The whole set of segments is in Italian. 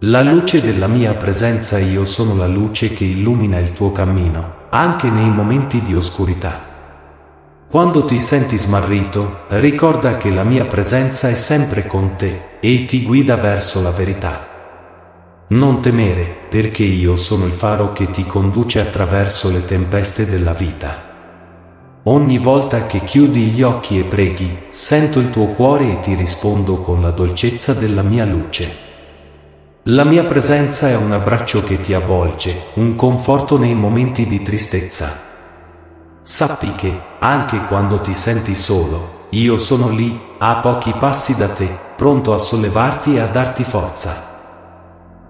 La luce della mia presenza. Io sono la luce che illumina il tuo cammino, anche nei momenti di oscurità. Quando ti senti smarrito, ricorda che la mia presenza è sempre con te e ti guida verso la verità. Non temere, perché io sono il faro che ti conduce attraverso le tempeste della vita. Ogni volta che chiudi gli occhi e preghi, sento il tuo cuore e ti rispondo con la dolcezza della mia luce. La mia presenza è un abbraccio che ti avvolge, un conforto nei momenti di tristezza. Sappi che, anche quando ti senti solo, io sono lì, a pochi passi da te, pronto a sollevarti e a darti forza.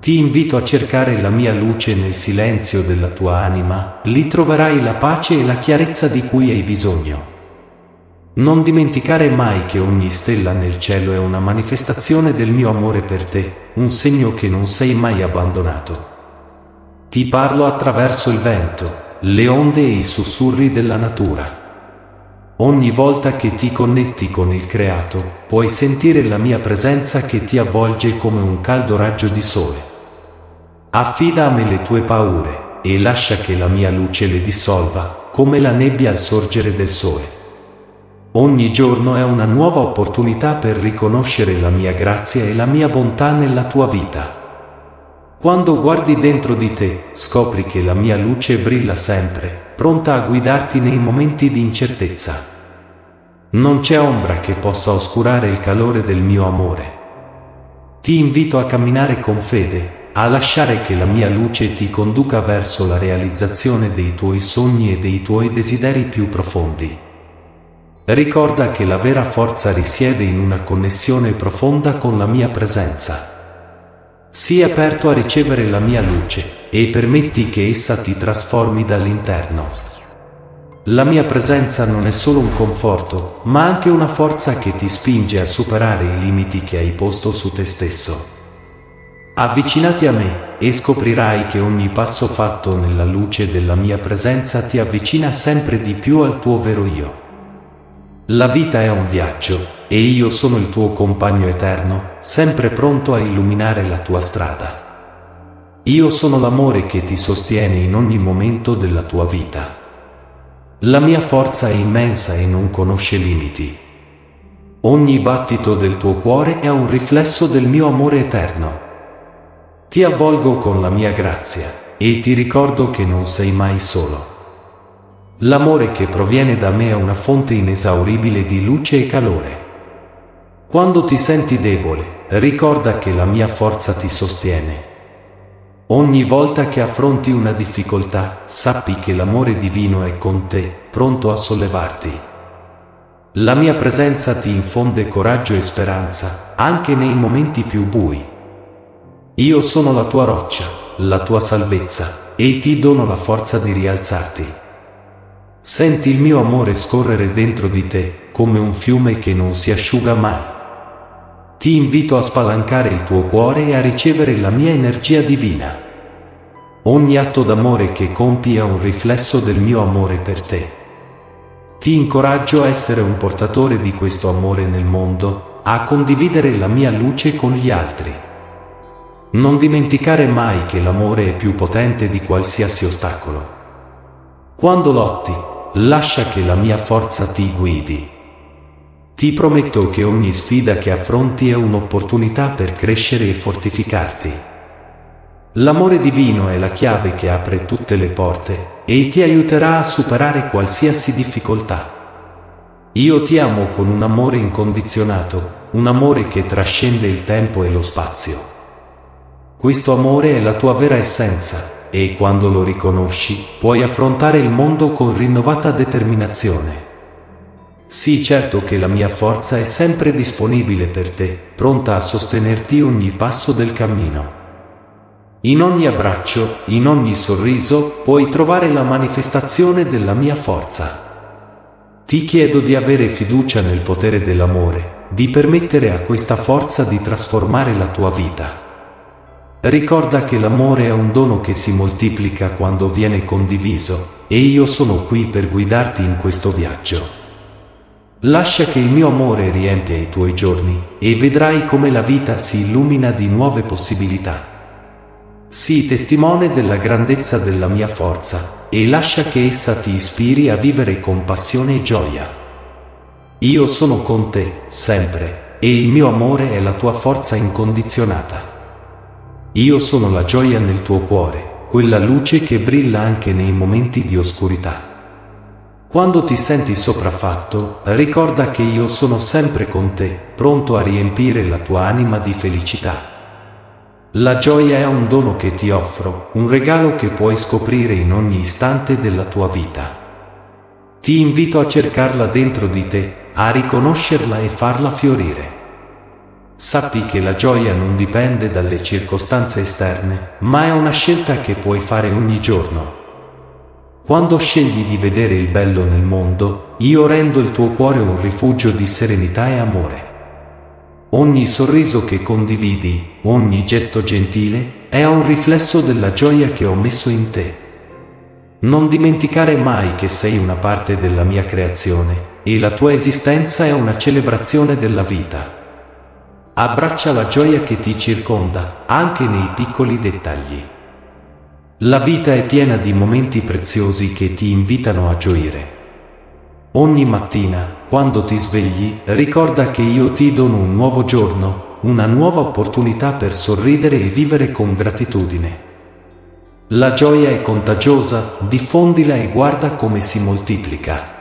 Ti invito a cercare la mia luce nel silenzio della tua anima, lì troverai la pace e la chiarezza di cui hai bisogno. Non dimenticare mai che ogni stella nel cielo è una manifestazione del mio amore per te, un segno che non sei mai abbandonato. Ti parlo attraverso il vento, le onde e i sussurri della natura. Ogni volta che ti connetti con il creato, puoi sentire la mia presenza che ti avvolge come un caldo raggio di sole. Affida a me le tue paure, e lascia che la mia luce le dissolva, come la nebbia al sorgere del sole. Ogni giorno è una nuova opportunità per riconoscere la mia grazia e la mia bontà nella tua vita. Quando guardi dentro di te, scopri che la mia luce brilla sempre, pronta a guidarti nei momenti di incertezza. Non c'è ombra che possa oscurare il calore del mio amore. Ti invito a camminare con fede, a lasciare che la mia luce ti conduca verso la realizzazione dei tuoi sogni e dei tuoi desideri più profondi. Ricorda che la vera forza risiede in una connessione profonda con la mia presenza. Sii aperto a ricevere la mia luce, e permetti che essa ti trasformi dall'interno. La mia presenza non è solo un conforto, ma anche una forza che ti spinge a superare i limiti che hai posto su te stesso. Avvicinati a me, e scoprirai che ogni passo fatto nella luce della mia presenza ti avvicina sempre di più al tuo vero io. La vita è un viaggio, e io sono il tuo compagno eterno, sempre pronto a illuminare la tua strada. Io sono l'amore che ti sostiene in ogni momento della tua vita. La mia forza è immensa e non conosce limiti. Ogni battito del tuo cuore è un riflesso del mio amore eterno. Ti avvolgo con la mia grazia, e ti ricordo che non sei mai solo. L'amore che proviene da me è una fonte inesauribile di luce e calore. Quando ti senti debole, ricorda che la mia forza ti sostiene. Ogni volta che affronti una difficoltà, sappi che l'amore divino è con te, pronto a sollevarti. La mia presenza ti infonde coraggio e speranza, anche nei momenti più bui. Io sono la tua roccia, la tua salvezza, e ti dono la forza di rialzarti. Senti il mio amore scorrere dentro di te, come un fiume che non si asciuga mai. Ti invito a spalancare il tuo cuore e a ricevere la mia energia divina. Ogni atto d'amore che compi è un riflesso del mio amore per te. Ti incoraggio a essere un portatore di questo amore nel mondo, a condividere la mia luce con gli altri. Non dimenticare mai che l'amore è più potente di qualsiasi ostacolo. Quando lotti, lascia che la mia forza ti guidi. Ti prometto che ogni sfida che affronti è un'opportunità per crescere e fortificarti. L'amore divino è la chiave che apre tutte le porte, e ti aiuterà a superare qualsiasi difficoltà. Io ti amo con un amore incondizionato, un amore che trascende il tempo e lo spazio. Questo amore è la tua vera essenza, e quando lo riconosci, puoi affrontare il mondo con rinnovata determinazione. Sii certo che la mia forza è sempre disponibile per te, pronta a sostenerti ogni passo del cammino. In ogni abbraccio, in ogni sorriso, puoi trovare la manifestazione della mia forza. Ti chiedo di avere fiducia nel potere dell'amore, di permettere a questa forza di trasformare la tua vita. Ricorda che l'amore è un dono che si moltiplica quando viene condiviso, e io sono qui per guidarti in questo viaggio. Lascia che il mio amore riempia i tuoi giorni, e vedrai come la vita si illumina di nuove possibilità. Sii testimone della grandezza della mia forza, e lascia che essa ti ispiri a vivere con passione e gioia. Io sono con te, sempre, e il mio amore è la tua forza incondizionata. Io sono la gioia nel tuo cuore, quella luce che brilla anche nei momenti di oscurità. Quando ti senti sopraffatto, ricorda che io sono sempre con te, pronto a riempire la tua anima di felicità. La gioia è un dono che ti offro, un regalo che puoi scoprire in ogni istante della tua vita. Ti invito a cercarla dentro di te, a riconoscerla e farla fiorire. Sappi che la gioia non dipende dalle circostanze esterne, ma è una scelta che puoi fare ogni giorno. Quando scegli di vedere il bello nel mondo, io rendo il tuo cuore un rifugio di serenità e amore. Ogni sorriso che condividi, ogni gesto gentile, è un riflesso della gioia che ho messo in te. Non dimenticare mai che sei una parte della mia creazione, e la tua esistenza è una celebrazione della vita. Abbraccia la gioia che ti circonda, anche nei piccoli dettagli. La vita è piena di momenti preziosi che ti invitano a gioire. Ogni mattina, quando ti svegli, ricorda che io ti dono un nuovo giorno, una nuova opportunità per sorridere e vivere con gratitudine. La gioia è contagiosa, diffondila e guarda come si moltiplica.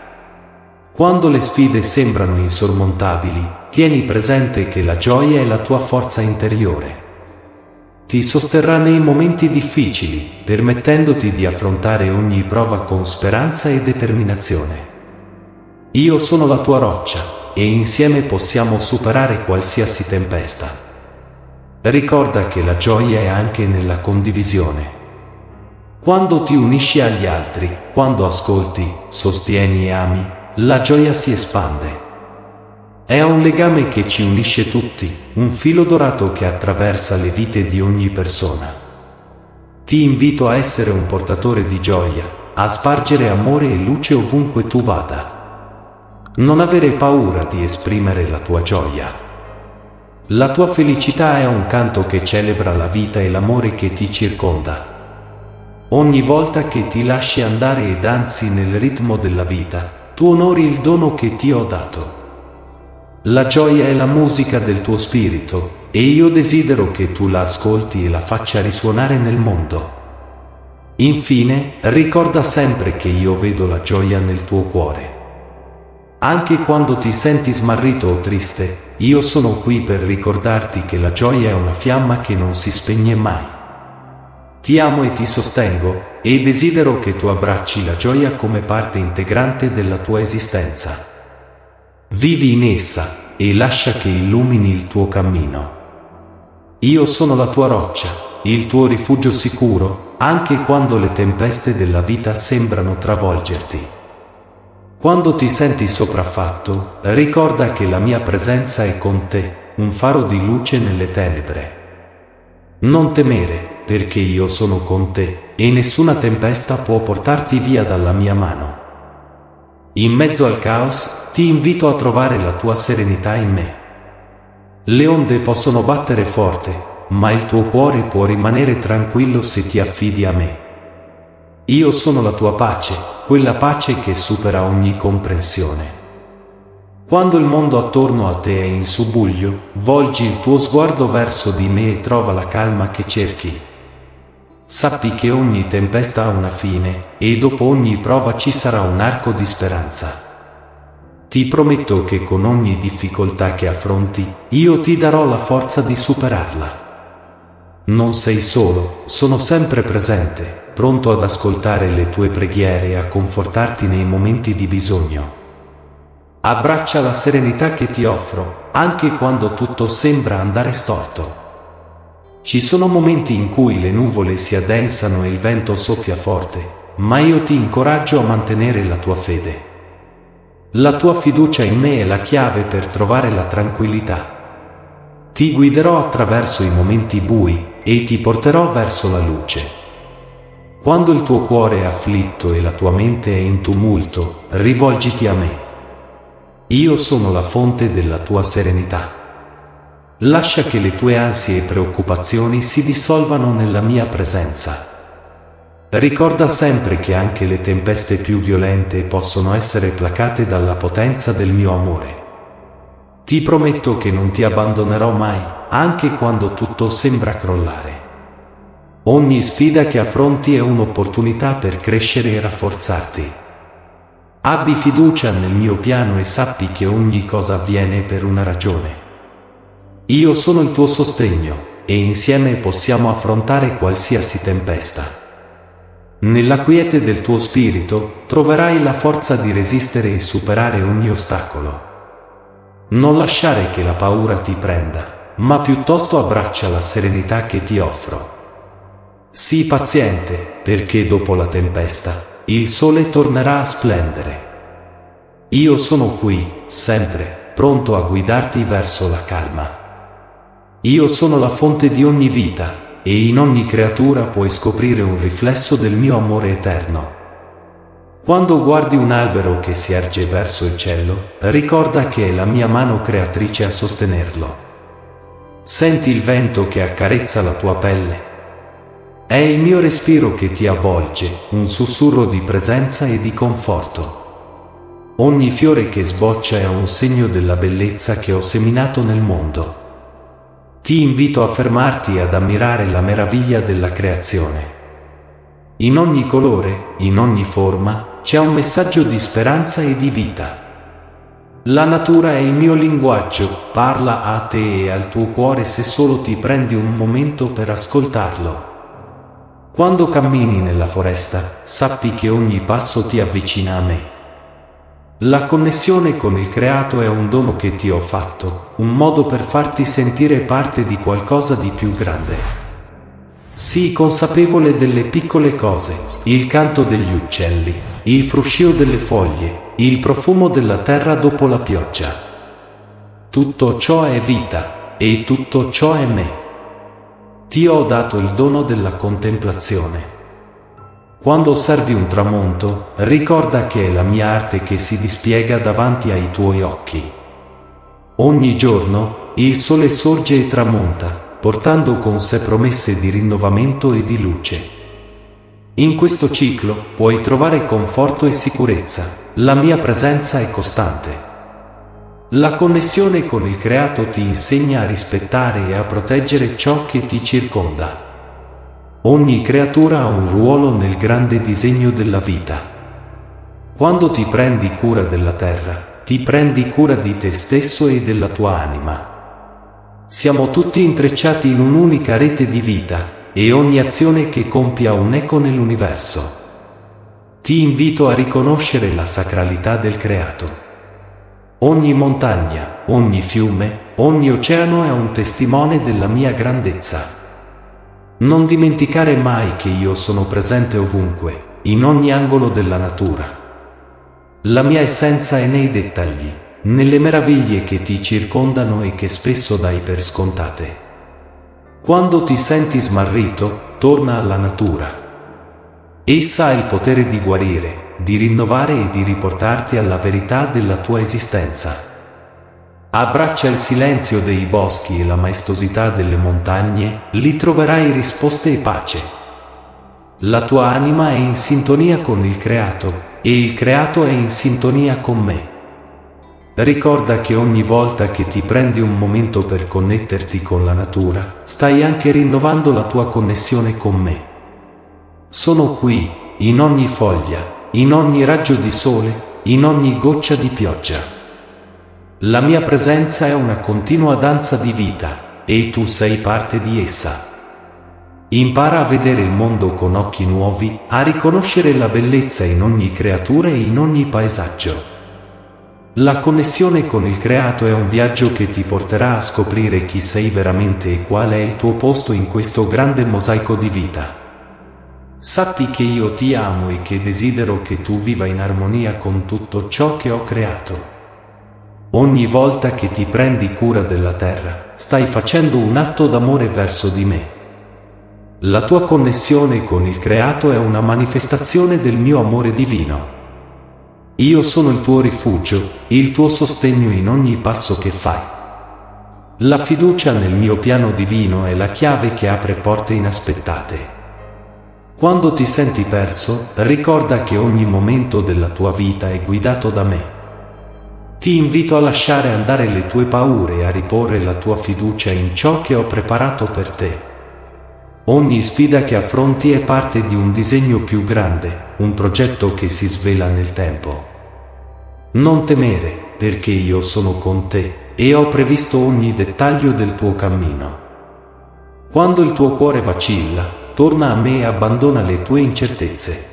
Quando le sfide sembrano insormontabili, tieni presente che la gioia è la tua forza interiore. Ti sosterrà nei momenti difficili, permettendoti di affrontare ogni prova con speranza e determinazione. Io sono la tua roccia, e insieme possiamo superare qualsiasi tempesta. Ricorda che la gioia è anche nella condivisione. Quando ti unisci agli altri, quando ascolti, sostieni e ami, la gioia si espande. È un legame che ci unisce tutti, un filo dorato che attraversa le vite di ogni persona. Ti invito a essere un portatore di gioia, a spargere amore e luce ovunque tu vada. Non avere paura di esprimere la tua gioia. La tua felicità è un canto che celebra la vita e l'amore che ti circonda. Ogni volta che ti lasci andare e danzi nel ritmo della vita, tu onori il dono che ti ho dato. La gioia è la musica del tuo spirito, e io desidero che tu la ascolti e la faccia risuonare nel mondo. Infine, ricorda sempre che io vedo la gioia nel tuo cuore. Anche quando ti senti smarrito o triste, io sono qui per ricordarti che la gioia è una fiamma che non si spegne mai. Ti amo e ti sostengo, e desidero che tu abbracci la gioia come parte integrante della tua esistenza. Vivi in essa, e lascia che illumini il tuo cammino. Io sono la tua roccia, il tuo rifugio sicuro, anche quando le tempeste della vita sembrano travolgerti. Quando ti senti sopraffatto, ricorda che la mia presenza è con te, un faro di luce nelle tenebre. Non temere, perché io sono con te, e nessuna tempesta può portarti via dalla mia mano. In mezzo al caos, ti invito a trovare la tua serenità in me. Le onde possono battere forte, ma il tuo cuore può rimanere tranquillo se ti affidi a me. Io sono la tua pace, quella pace che supera ogni comprensione. Quando il mondo attorno a te è in subbuglio, volgi il tuo sguardo verso di me e trova la calma che cerchi. Sappi che ogni tempesta ha una fine, e dopo ogni prova ci sarà un arco di speranza. Ti prometto che con ogni difficoltà che affronti, io ti darò la forza di superarla. Non sei solo, sono sempre presente, pronto ad ascoltare le tue preghiere e a confortarti nei momenti di bisogno. Abbraccia la serenità che ti offro, anche quando tutto sembra andare storto. Ci sono momenti in cui le nuvole si addensano e il vento soffia forte, ma io ti incoraggio a mantenere la tua fede. La tua fiducia in me è la chiave per trovare la tranquillità. Ti guiderò attraverso i momenti bui e ti porterò verso la luce. Quando il tuo cuore è afflitto e la tua mente è in tumulto, rivolgiti a me. Io sono la fonte della tua serenità. Lascia che le tue ansie e preoccupazioni si dissolvano nella mia presenza. Ricorda sempre che anche le tempeste più violente possono essere placate dalla potenza del mio amore. Ti prometto che non ti abbandonerò mai, anche quando tutto sembra crollare. Ogni sfida che affronti è un'opportunità per crescere e rafforzarti. Abbi fiducia nel mio piano e sappi che ogni cosa avviene per una ragione. Io sono il tuo sostegno, e insieme possiamo affrontare qualsiasi tempesta. Nella quiete del tuo spirito troverai la forza di resistere e superare ogni ostacolo. Non lasciare che la paura ti prenda, ma piuttosto abbraccia la serenità che ti offro. Sii paziente, perché dopo la tempesta, il sole tornerà a splendere. Io sono qui, sempre, pronto a guidarti verso la calma. Io sono la fonte di ogni vita, e in ogni creatura puoi scoprire un riflesso del mio amore eterno. Quando guardi un albero che si erge verso il cielo, ricorda che è la mia mano creatrice a sostenerlo. Senti il vento che accarezza la tua pelle? È il mio respiro che ti avvolge, un sussurro di presenza e di conforto. Ogni fiore che sboccia è un segno della bellezza che ho seminato nel mondo. Ti invito a fermarti e ad ammirare la meraviglia della creazione. In ogni colore, in ogni forma, c'è un messaggio di speranza e di vita. La natura è il mio linguaggio, parla a te e al tuo cuore se solo ti prendi un momento per ascoltarlo. Quando cammini nella foresta, sappi che ogni passo ti avvicina a me. La connessione con il creato è un dono che ti ho fatto, un modo per farti sentire parte di qualcosa di più grande. Sii consapevole delle piccole cose, il canto degli uccelli, il fruscio delle foglie, il profumo della terra dopo la pioggia. Tutto ciò è vita, e tutto ciò è me. Ti ho dato il dono della contemplazione. Quando osservi un tramonto, ricorda che è la mia arte che si dispiega davanti ai tuoi occhi. Ogni giorno, il sole sorge e tramonta, portando con sé promesse di rinnovamento e di luce. In questo ciclo, puoi trovare conforto e sicurezza, la mia presenza è costante. La connessione con il creato ti insegna a rispettare e a proteggere ciò che ti circonda. Ogni creatura ha un ruolo nel grande disegno della vita. Quando ti prendi cura della terra, ti prendi cura di te stesso e della tua anima. Siamo tutti intrecciati in un'unica rete di vita, e ogni azione che compie ha un eco nell'universo. Ti invito a riconoscere la sacralità del creato. Ogni montagna, ogni fiume, ogni oceano è un testimone della mia grandezza. Non dimenticare mai che io sono presente ovunque, in ogni angolo della natura. La mia essenza è nei dettagli, nelle meraviglie che ti circondano e che spesso dai per scontate. Quando ti senti smarrito, torna alla natura. Essa ha il potere di guarire, di rinnovare e di riportarti alla verità della tua esistenza. Abbraccia il silenzio dei boschi e la maestosità delle montagne, lì troverai risposte e pace. La tua anima è in sintonia con il creato, e il creato è in sintonia con me. Ricorda che ogni volta che ti prendi un momento per connetterti con la natura, stai anche rinnovando la tua connessione con me. Sono qui, in ogni foglia, in ogni raggio di sole, in ogni goccia di pioggia. La mia presenza è una continua danza di vita, e tu sei parte di essa. Impara a vedere il mondo con occhi nuovi, a riconoscere la bellezza in ogni creatura e in ogni paesaggio. La connessione con il creato è un viaggio che ti porterà a scoprire chi sei veramente e qual è il tuo posto in questo grande mosaico di vita. Sappi che io ti amo e che desidero che tu viva in armonia con tutto ciò che ho creato. Ogni volta che ti prendi cura della terra, stai facendo un atto d'amore verso di me. La tua connessione con il creato è una manifestazione del mio amore divino. Io sono il tuo rifugio, il tuo sostegno in ogni passo che fai. La fiducia nel mio piano divino è la chiave che apre porte inaspettate. Quando ti senti perso, ricorda che ogni momento della tua vita è guidato da me. Ti invito a lasciare andare le tue paure e a riporre la tua fiducia in ciò che ho preparato per te. Ogni sfida che affronti è parte di un disegno più grande, un progetto che si svela nel tempo. Non temere, perché io sono con te e ho previsto ogni dettaglio del tuo cammino. Quando il tuo cuore vacilla, torna a me e abbandona le tue incertezze.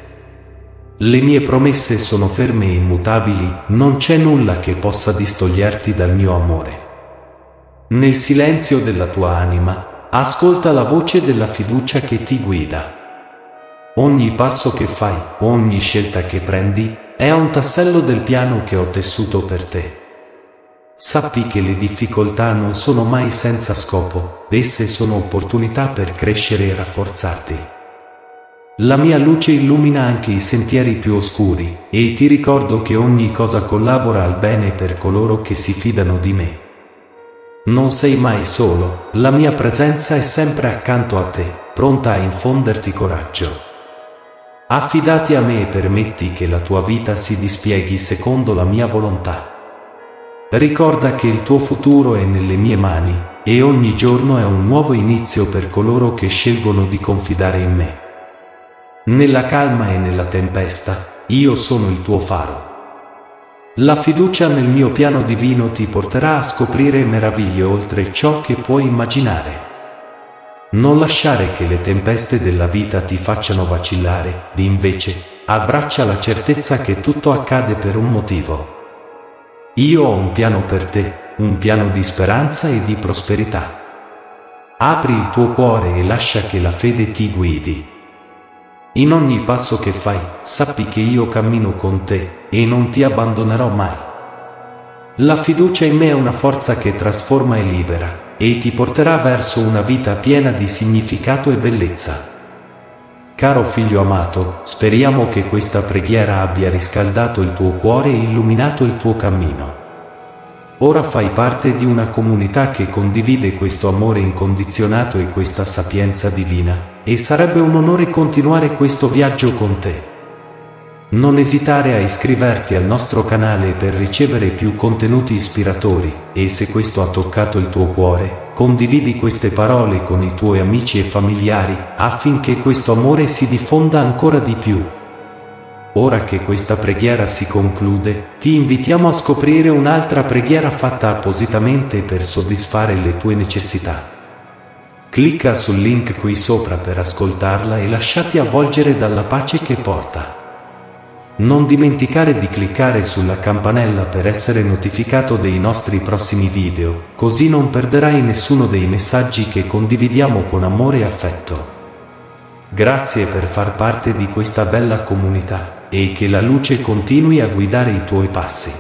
Le mie promesse sono ferme e immutabili, non c'è nulla che possa distoglierti dal mio amore. Nel silenzio della tua anima, ascolta la voce della fiducia che ti guida. Ogni passo che fai, ogni scelta che prendi, è un tassello del piano che ho tessuto per te. Sappi che le difficoltà non sono mai senza scopo, esse sono opportunità per crescere e rafforzarti. La mia luce illumina anche i sentieri più oscuri, e ti ricordo che ogni cosa collabora al bene per coloro che si fidano di me. Non sei mai solo, la mia presenza è sempre accanto a te, pronta a infonderti coraggio. Affidati a me e permetti che la tua vita si dispieghi secondo la mia volontà. Ricorda che il tuo futuro è nelle mie mani, e ogni giorno è un nuovo inizio per coloro che scelgono di confidare in me. Nella calma e nella tempesta, io sono il tuo faro. La fiducia nel mio piano divino ti porterà a scoprire meraviglie oltre ciò che puoi immaginare. Non lasciare che le tempeste della vita ti facciano vacillare, invece, abbraccia la certezza che tutto accade per un motivo. Io ho un piano per te, un piano di speranza e di prosperità. Apri il tuo cuore e lascia che la fede ti guidi. In ogni passo che fai, sappi che io cammino con te e non ti abbandonerò mai. La fiducia in me è una forza che trasforma e libera, e ti porterà verso una vita piena di significato e bellezza. Caro figlio amato, speriamo che questa preghiera abbia riscaldato il tuo cuore e illuminato il tuo cammino. Ora fai parte di una comunità che condivide questo amore incondizionato e questa sapienza divina, e sarebbe un onore continuare questo viaggio con te. Non esitare a iscriverti al nostro canale per ricevere più contenuti ispiratori, e se questo ha toccato il tuo cuore, condividi queste parole con i tuoi amici e familiari, affinché questo amore si diffonda ancora di più. Ora che questa preghiera si conclude, ti invitiamo a scoprire un'altra preghiera fatta appositamente per soddisfare le tue necessità. Clicca sul link qui sopra per ascoltarla e lasciati avvolgere dalla pace che porta. Non dimenticare di cliccare sulla campanella per essere notificato dei nostri prossimi video, così non perderai nessuno dei messaggi che condividiamo con amore e affetto. Grazie per far parte di questa bella comunità, e che la luce continui a guidare i tuoi passi.